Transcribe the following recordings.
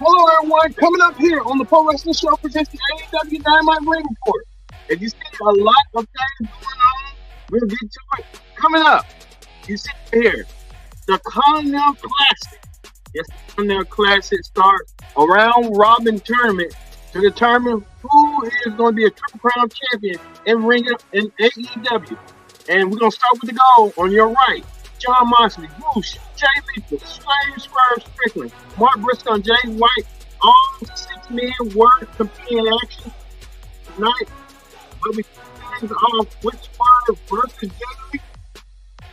Hello, everyone. Coming up here on the Pro Wrestling Show presents the AEW Dynamite Ring Report. If you see a lot of things going on, we'll get to it. Coming up, you see here the Continental Classic. Yes, the Continental Classic starts a round robin tournament to determine who is going to be a Triple Crown champion in AEW. And we're going to start with the goal on your right. John Moxley, Whoosh, Jay Lethal, Swerve Strickland, Mark Briscoe, and Jay White, all 6 men were competing in action tonight. But we things off with Swerve versus Jay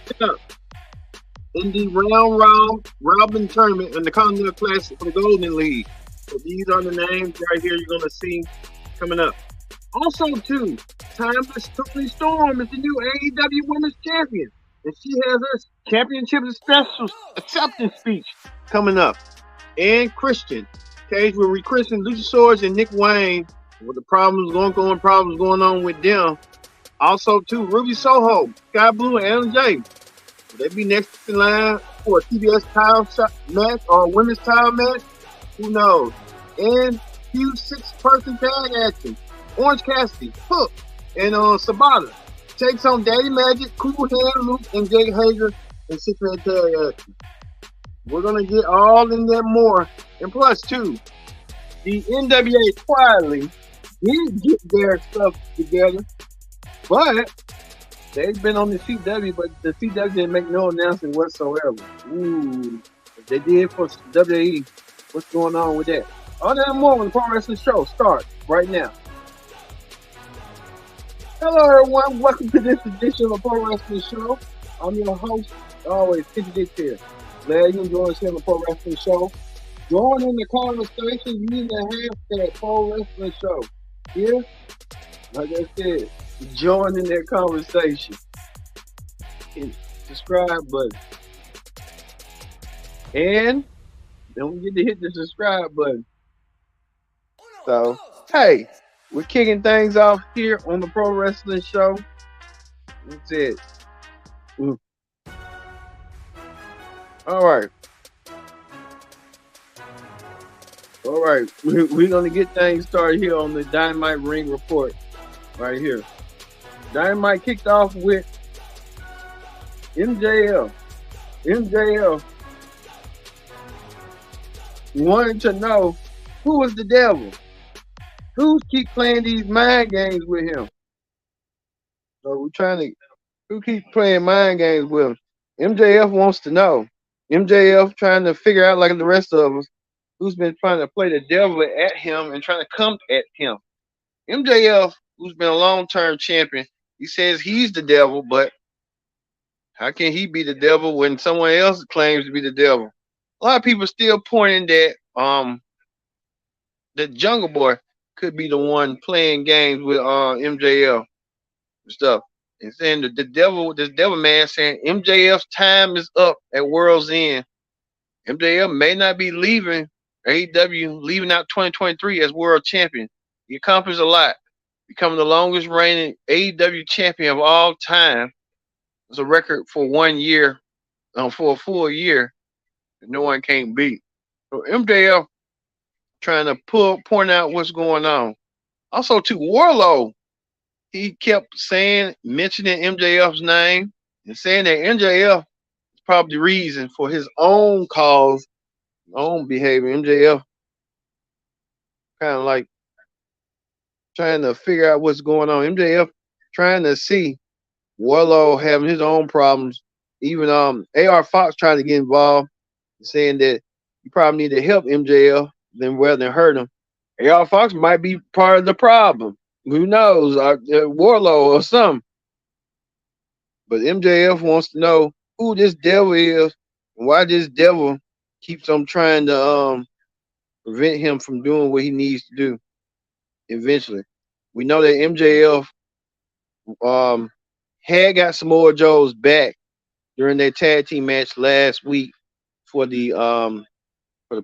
Lethal in the round robin tournament in the Continental Classic for the Golden League. So these are the names right here you're going to see coming up. Also, too, Timeless Tony Storm is the new AEW Women's Champion. And she has her championship special acceptance speech coming up. And Christian. Cage will re-Christian Luchasaurus and Nick Wayne with the problems going on with them. Also, too, Ruby Soho, Sky Blue, and Andrade. Will they be next in line for a TBS title match or a women's title match? Who knows? And huge 6-person tag action. Orange Cassidy, Hook, and Sabata takes on Daddy Magic, Cool Hand Luke, and Jake Hager in 6-man tag action. We're going to get all in there more. And plus, too, the NWA quietly did get their stuff together, but they've been on the CW, but the CW didn't make no announcement whatsoever. Ooh, if they did for WWE, what's going on with that? All that and more when the Pro Wrestling Show starts right now. Hello, everyone. Welcome to this edition of the Pro Wrestling Show. I'm your host, always, Kitty Dick here. Glad you enjoy us here on the Pro Wrestling Show. Join in the conversation using the hashtag Pro Wrestling Show. Here, like I said, join in that conversation. Hit the subscribe button. And don't forget to hit the subscribe button. So, hey. We're kicking things off here on the Pro Wrestling Show. That's it. All right. We're going to get things started here on the Dynamite Ring Report right here. Dynamite kicked off with MJF. MJF wanted to know who was the devil. Who keep playing these mind games with him? So who keep playing mind games with him? MJF wants to know. MJF trying to figure out, like the rest of us, who's been trying to play the devil at him and trying to come at him. MJF, who's been a long-term champion, he says he's the devil, but how can he be the devil when someone else claims to be the devil? A lot of people still pointing that the Jungle Boy could be the one playing games with MJF and stuff. And saying that this devil man saying MJF's time is up at World's End. MJF may not be leaving AEW, leaving out 2023 as world champion. He accomplished a lot. Becoming the longest reigning AEW champion of all time. It's a record for 1 year, for a full year, that no one can beat. So MJF trying to point out what's going on. Also, to Warlow, he kept mentioning MJF's name and saying that MJF is probably the reason for his own cause, own behavior. MJF kind of like trying to figure out what's going on. MJF trying to see Warlow having his own problems. Even AR Fox trying to get involved, saying that you probably need to help MJF rather than hurt him. AR Fox might be part of the problem. Who knows? Warlow or something. But MJF wants to know who this devil is and why this devil keeps on trying to prevent him from doing what he needs to do eventually. We know that MJF had got Samoa Joe's back during their tag team match last week for the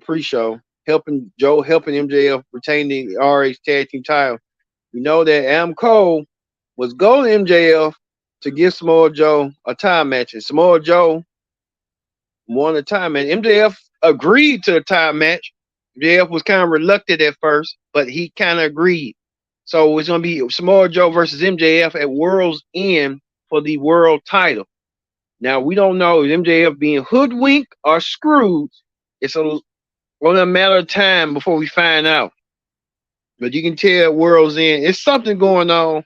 pre-show, helping MJF retain the RH tag team title. We know that Adam Cole was going to MJF to give Samoa Joe a time match, and Samoa Joe won a time match. MJF agreed to a time match, MJF was kind of reluctant at first, but he kind of agreed. So it's going to be Samoa Joe versus MJF at World's End for the world title. Now we don't know if MJF being hoodwinked or screwed. It's only a matter of time before we find out. But you can tell World's End, it's something going on,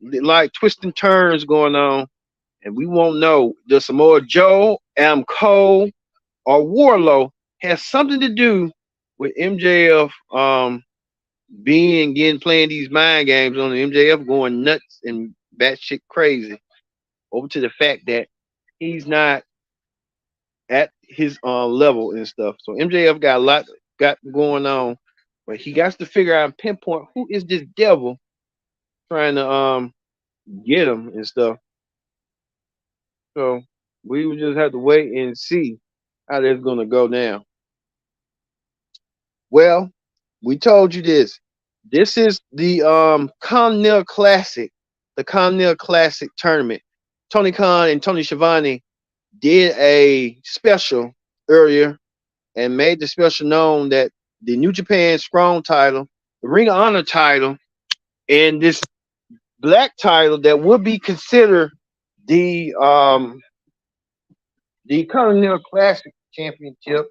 like twists and turns going on, and we won't know. Does Samoa Joe, Adam Cole, or Warlow has something to do with MJF being getting playing these mind games on the MJF going nuts and batshit crazy over to the fact that he's not at his level and stuff. So MJF got a lot got going on, but he got to figure out and pinpoint who is this devil trying to get him and stuff. So we would just have to wait and see how that's gonna go now. Well, we told you this. This is the Continental Classic, the Continental Classic tournament. Tony Khan and Tony Schiavone did a special earlier and made the special known that the New Japan Strong title, the Ring of Honor title, and this black title that would be considered the Continental Classic Championship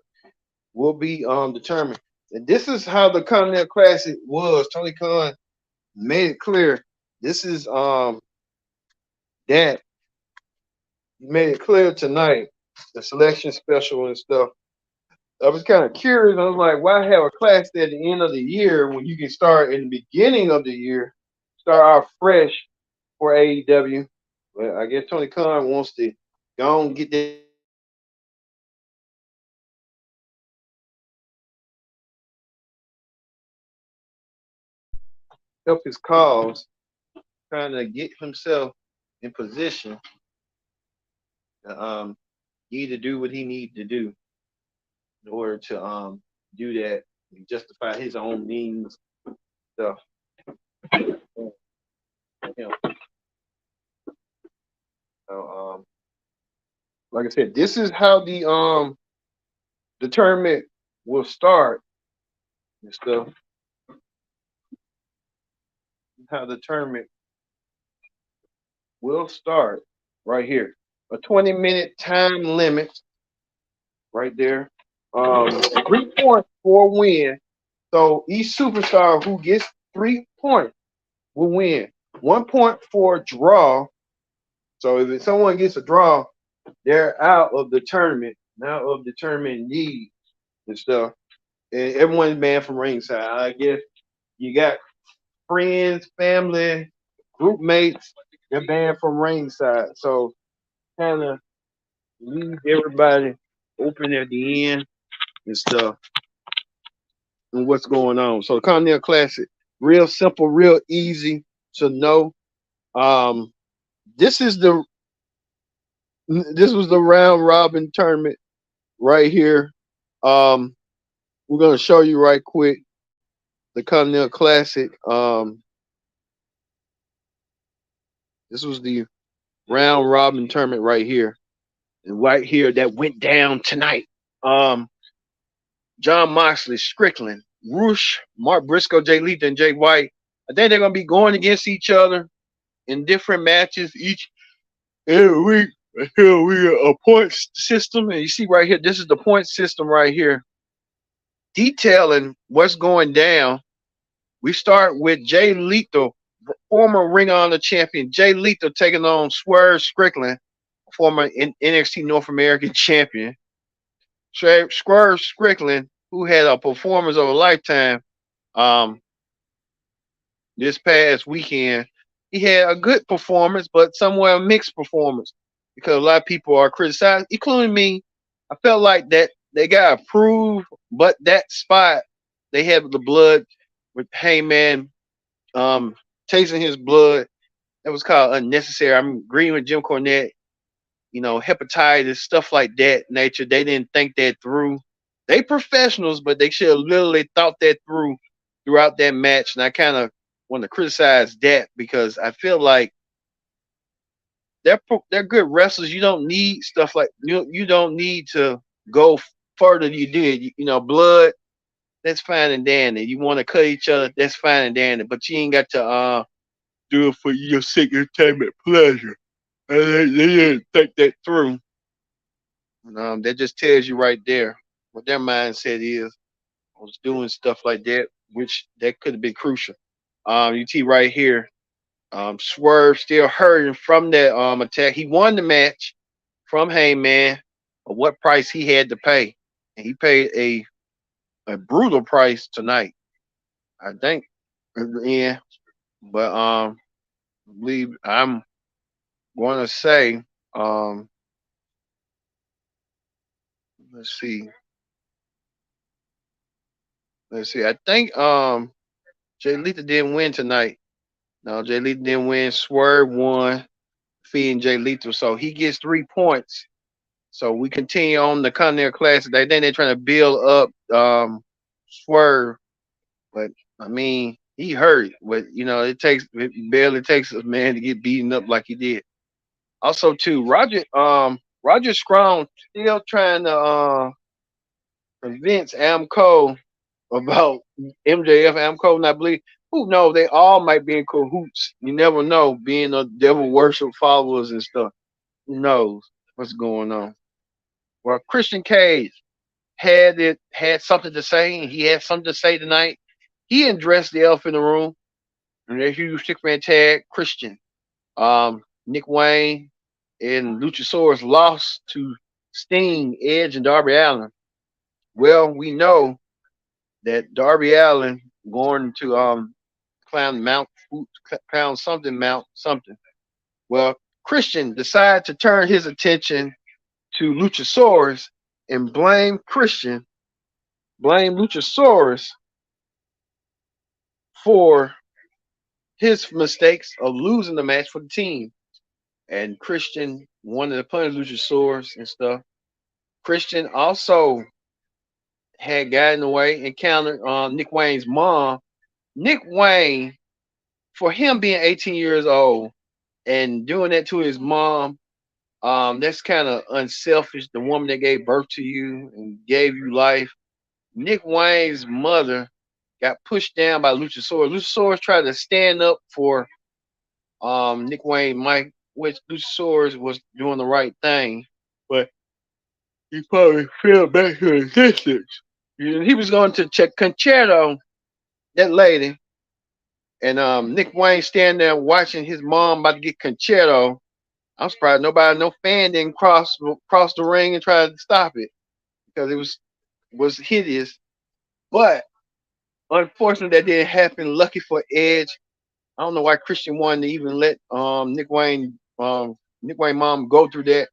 will be determined. And this is how the Continental Classic was. Tony Khan made it clear. This is that he made it clear tonight, the selection special and stuff. I was kind of curious. I was like, why have a class at the end of the year when you can start in the beginning of the year, start out fresh for AEW? But I guess Tony Khan wants to go and get that help his cause, trying to get himself in position to need to do what he needs to do in order to do that and justify his own means stuff. You know, so, like I said, this is how the tournament will start and stuff. How the tournament will start right here. A 20-minute time limit right there. 3 points for a win. So each superstar who gets 3 points will win. 1 point for a draw. So if someone gets a draw, they're out of the tournament, out of the tournament need and stuff. And everyone's banned from ringside. I guess you got friends, family, group mates, they're banned from ringside. So kind of leave everybody open at the end and stuff and what's going on. So the Continental Classic, real simple, real easy to know. This was the round robin tournament right here. We're gonna show you right quick the Continental Classic. This was the round robin tournament right here. And right here that went down tonight. John Moxley, Strickland, Roosh, Mark Briscoe, Jay Lethal, and Jay White. I think they're gonna be going against each other in different matches each every week. Here we a point system, and you see right here, this is the point system right here, detailing what's going down. We start with Jay Lethal, former Ring of Honor champion. Jay Lethal taking on Swerve Strickland, former NXT North American champion. Swerve Strickland, who had a performance of a lifetime this past weekend. He had a good performance, but somewhat a mixed performance because a lot of people are criticized, including me. I felt like that they got approved, but that spot they had the blood with Heyman tasting his blood. That was called unnecessary. I'm agreeing with Jim Cornette. You know, hepatitis, stuff like that nature. They didn't think that through. They professionals, but they should have literally thought that through throughout that match. And I kind of want to criticize that because I feel like they're good wrestlers. You don't need stuff like you don't need to go further than you did. You know, blood. that's fine and dandy. You want to cut each other, that's fine and dandy. But you ain't got to do it for your sick entertainment pleasure. And they didn't think that through. That just tells you right there what their mindset is. I was doing stuff like that, which that could have been crucial. You see right here, Swerve still hurting from that attack. He won the match from Heyman, but what price he had to pay, and he paid a brutal price tonight. I think, yeah. But I believe I'm going to say, um, let's see, let's see. I think Jay Lethal didn't win tonight. No, Jay Lethal didn't win. Swerve won, feeding Jay Lethal, so he gets 3 points. So we continue on the Continental Classic. They think they're trying to build up Swerve, but I mean he hurt. But it barely takes a man to get beaten up like he did. Also, too, Roger Strong still trying to convince Amco about MJF. Amco not believe. Who knows? They all might be in cahoots. You never know. Being a devil worship followers and stuff. Who knows what's going on? Well, Christian Cage had something to say, and he had something to say tonight. He addressed the elephant in the room, and their huge six-man tag. Christian, Nick Wayne, and Luchasaurus lost to Sting, Edge, and Darby Allin. Well, we know that Darby Allin going to clown something Mount something. Well, Christian decided to turn his attention to Luchasaurus and blame Luchasaurus for his mistakes of losing the match for the team. And Christian wanted to punish Luchasaurus and stuff. Christian also had gotten away, encountered Nick Wayne's mom. Nick Wayne, for him being 18 years old and doing that to his mom, that's kind of unselfish. The woman that gave birth to you and gave you life. Nick Wayne's mother got pushed down by Luchasaurus. Luchasaurus tried to stand up for Nick Wayne, Mike, which Luchasaurus was doing the right thing, but he probably fell back to his distance. He was going to check Concerto, that lady, and Nick Wayne standing there watching his mom about to get Concerto. I'm surprised no fan didn't cross the ring and try to stop it because it was hideous. But unfortunately, that didn't happen. Lucky for Edge. I don't know why Christian wanted to even let Nick Wayne mom go through that.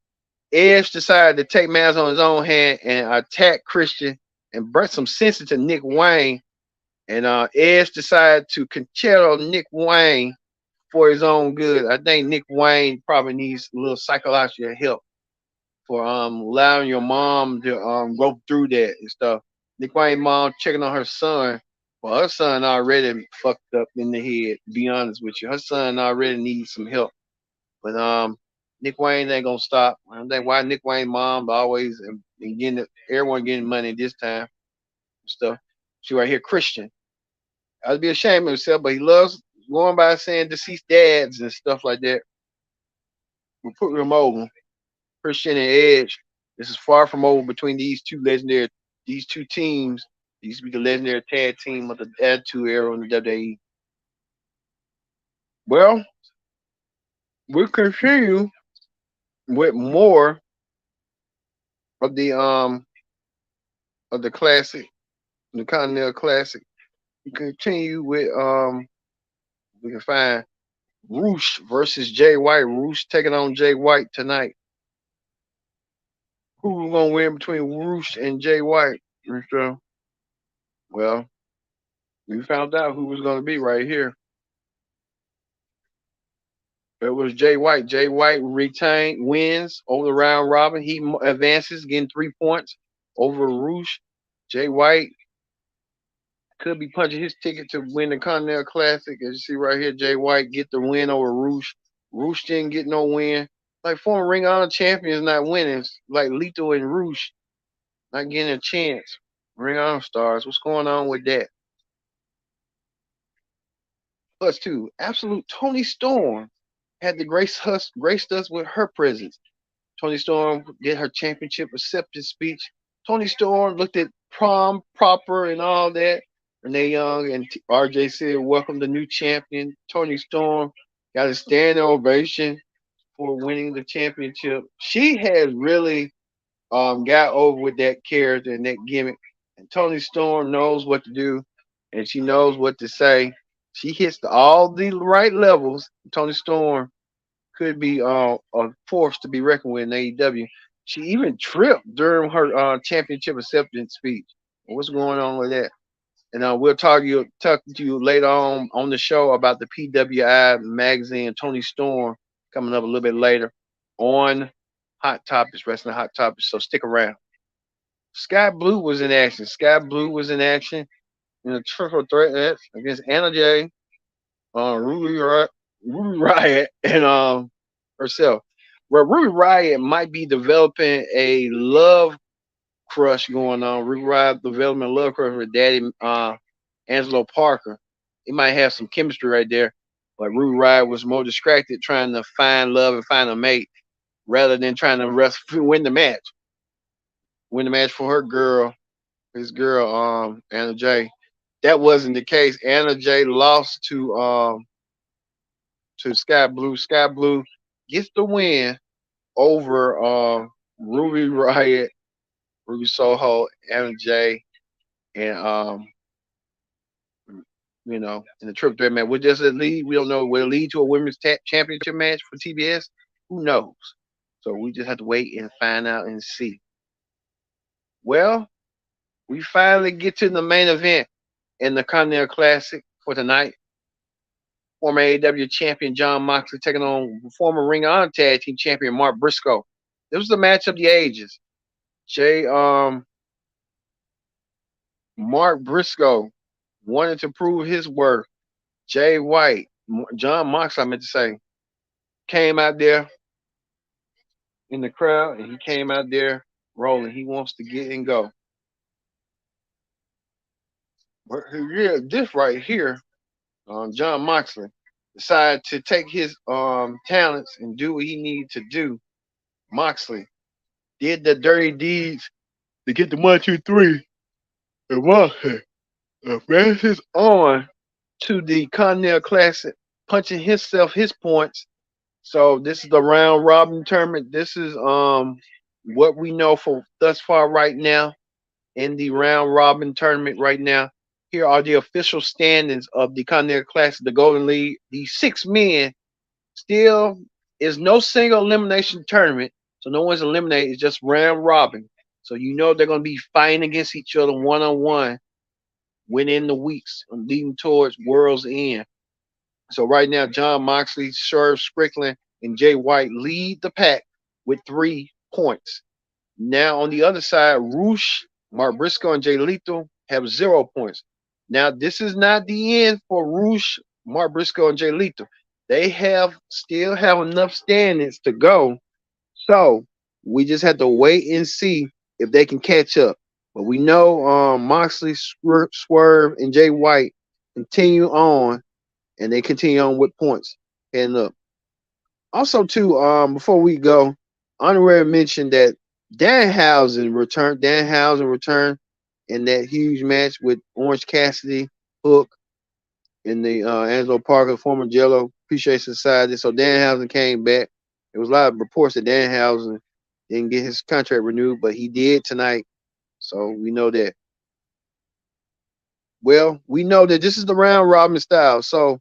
Edge decided to take matters on his own hand and attack Christian and bring some sense into Nick Wayne. And Edge decided to concerto Nick Wayne for his own good. I think Nick Wayne probably needs a little psychological help for allowing your mom to go through that and stuff. Nick Wayne mom checking on her son. Well, her son already fucked up in the head, to be honest with you. Her son already needs some help. But Nick Wayne ain't gonna stop. I don't think why Nick Wayne mom always and getting everyone getting money this time and stuff. See right here, Christian. I'd be ashamed of himself, but he loves going by saying deceased dads and stuff like that. We'll put him over. Christian and Edge. This is far from over between these two teams. These be the legendary tag team of the Attitude Era in the WWE. Well, we'll continue with more of the classic, the Continental Classic. We continue with we can find Roosh versus Jay White. Roosh taking on Jay White tonight. Who's gonna win between Roosh and Jay White? So, well, we found out who was gonna be right here. It was Jay White. Jay White wins over the round robin. He advances, getting 3 points over Roosh. Jay White could be punching his ticket to win the Continental Classic. As you see right here, Jay White get the win over Roosh. Roosh didn't get no win. Like former Ring of Honor champions not winning. Like Lethal and Roosh not getting a chance. Ring of Stars. What's going on with that? Plus, two, Absolute Tony Storm had to graced us with her presence. Tony Storm did her championship acceptance speech. Tony Storm looked at prom proper and all that. Renee Young and RJ said, "Welcome the new champion." Tony Storm got a standing ovation for winning the championship. She has really got over with that character and that gimmick. And Tony Storm knows what to do, and she knows what to say. She hits all the right levels. Tony Storm could be a force to be reckoned with in AEW. She even tripped during her championship acceptance speech. What's going on with that? And we'll talk to you later on the show about the PWI magazine Tony Storm coming up a little bit later on Hot Topics, Wrestling Hot Topics. So stick around. Sky Blue was in action. Sky Blue was in action in a triple threat match against Andrade, Ruby Riot, and herself. Where Ruby Riot might be developing a love crush going on. Ruby Riot developing a love crush with Daddy Angelo Parker. He might have some chemistry right there. But Ruby Riot was more distracted trying to find love and find a mate rather than trying to win the match. Win the match for her girl, his girl, Anna J. That wasn't the case. Anna J lost to Sky Blue. Sky Blue gets the win over Ruby Riot, Ruby Soho, Anna J, and in the triple threat match. Will this lead? We don't know. Will it lead to a women's championship match for TBS? Who knows? So we just have to wait and find out and see. Well, we finally get to the main event in the Continental Classic for tonight. Former AEW champion Jon Moxley taking on former Ring of Honor Tag Team champion Mark Briscoe. This was the match of the ages. Mark Briscoe wanted to prove his worth. Jay White, Jon Moxley, I meant to say, came out there in the crowd and he came out there rolling. He wants to get and go. But yeah, this right here, Jon Moxley decided to take his talents and do what he needed to do. Moxley did the dirty deeds to get the 1, 2, 3. And Moxley advances on to the Continental Classic, punching himself his points. So this is the round robin tournament. This is what we know for thus far right now in the round robin tournament right now. Here are the official standings of the Continental Classic, the Golden League. The 6 men still is no single elimination tournament, so no one's eliminated. It's just round robin. So you know they're going to be fighting against each other one-on-one within the weeks leading towards World's End. So right now, Jon Moxley, Swerve Strickland, and Jay White lead the pack with 3 points. Now on the other side, Roosh, Mark Briscoe, and Jay Lethal have 0 points. Now this is not the end for Roosh, Mark Briscoe, and Jay Lethal. They still have enough standings to go. So we just have to wait and see if they can catch up. But we know Moxley, Swerve, and Jay White continue on, and they continue on with points heading up. Also, too, before we go, honorary mention that Danhausen returned in that huge match with Orange Cassidy, Hook, and the Angelo Parker, former Jello Appreciation Society. So Danhausen came back. There was a lot of reports that Danhausen didn't get his contract renewed, but he did tonight. So we know that. Well, we know that this is the round robin style. So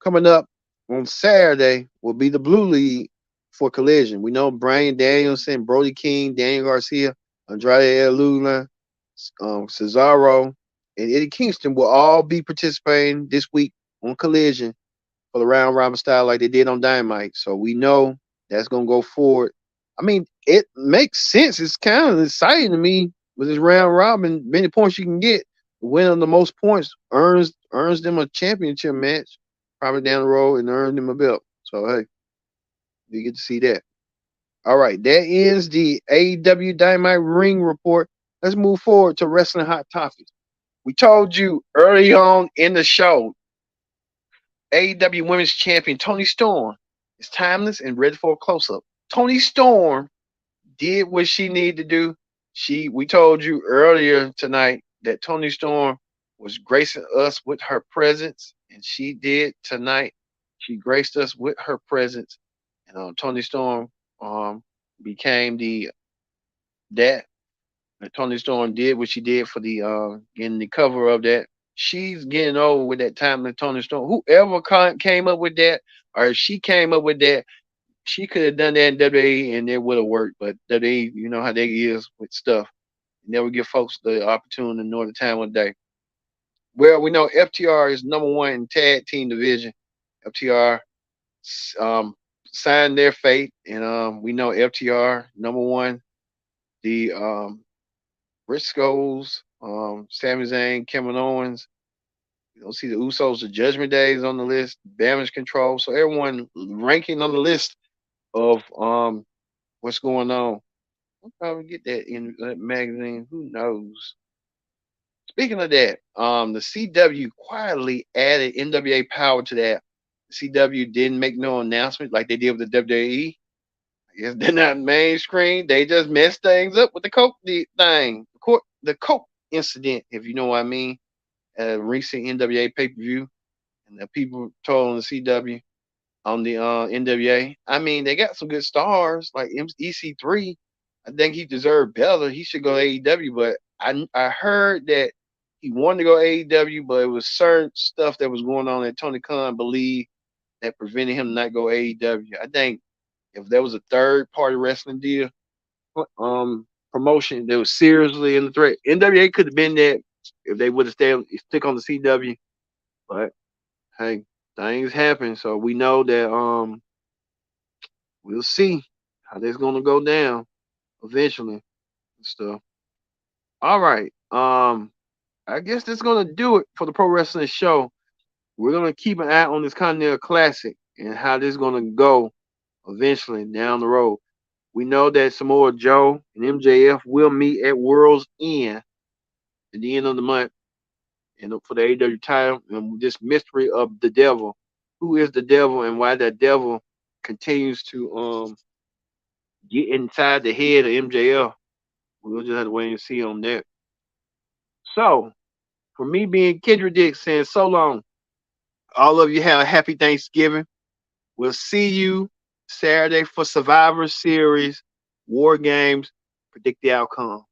coming up on Saturday will be the Blue League for Collision. We know Bryan Danielson, Brody King, Daniel Garcia, Andrade Luna, Cesaro, and Eddie Kingston will all be participating this week on Collision for the round robin style like they did on Dynamite. So we know that's going to go forward. I mean, it makes sense. It's kind of exciting to me with this round robin, many points you can get. The winner of the most points earns them a championship match probably down the road and earn them a belt. So, hey, you get to see that. All right, that ends the AEW Dynamite Ring Report. Let's move forward to wrestling hot topics. We told you early on in the show, AEW Women's Champion Toni Storm is timeless and ready for a close-up. Toni Storm did what she needed to do. We told you earlier tonight that Toni Storm was gracing us with her presence, and she did tonight. She graced us with her presence, and Toni Storm became the that. Toni Storm did what she did for the getting the cover of that. She's getting over with that time that Toni Storm. Whoever came up with that, or if she came up with that, she could have done that in WWE and it would have worked. But WWE, you know how they is with stuff. They never give folks the opportunity to know the time of day. Well, we know FTR is number one in tag team division. FTR um, signed their fate, and we know FTR number one. The Briscoes, Sami Zayn, Kevin Owens. You don't see the Usos, the Judgment Days on the list, Damage Control. So everyone ranking on the list of what's going on. I'll probably get that in that magazine. Who knows? Speaking of that, the CW quietly added NWA Power to that. The CW didn't make no announcement like they did with the WWE. I guess they're not mainstream. They just messed things up with the Coke thing, the Coke incident, if you know what I mean. A recent NWA pay per view, and the people told on the CW on the NWA. I mean, they got some good stars like EC3. I think he deserved better. He should go to AEW, but I heard that he wanted to go AEW, but it was certain stuff that was going on that Tony Khan believed that prevented him not go AEW. I think if there was a third party wrestling deal, promotion that was seriously in the threat, NWA could have been there if they would have stick on the CW. But hey, things happen, so we know that we'll see how that's gonna go down eventually and stuff. All right. I guess that's gonna do it for the pro wrestling show. We're gonna keep an eye on this Continental Classic and how this is gonna go eventually down the road. We know that Samoa Joe and MJF will meet at World's End at the end of the month and for the AEW title. And this mystery of the devil. Who is the devil and why that devil continues to get inside the head of MJF. We'll just have to wait and see on that. So, for me being Kendrick Dick saying so long, all of you have a happy Thanksgiving. We'll see you Saturday for Survivor Series, War Games, predict the outcome.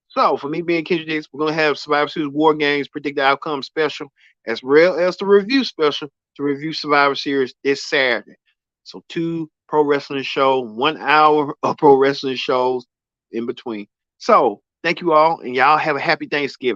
So, for me being Kendrick Dix, we're going to have Survivor Series War Games, predict the outcome special, as well as the review special to review Survivor Series this Saturday. So, 2 pro wrestling shows, 1 hour of pro wrestling shows in between. So, thank you all, and y'all have a happy Thanksgiving.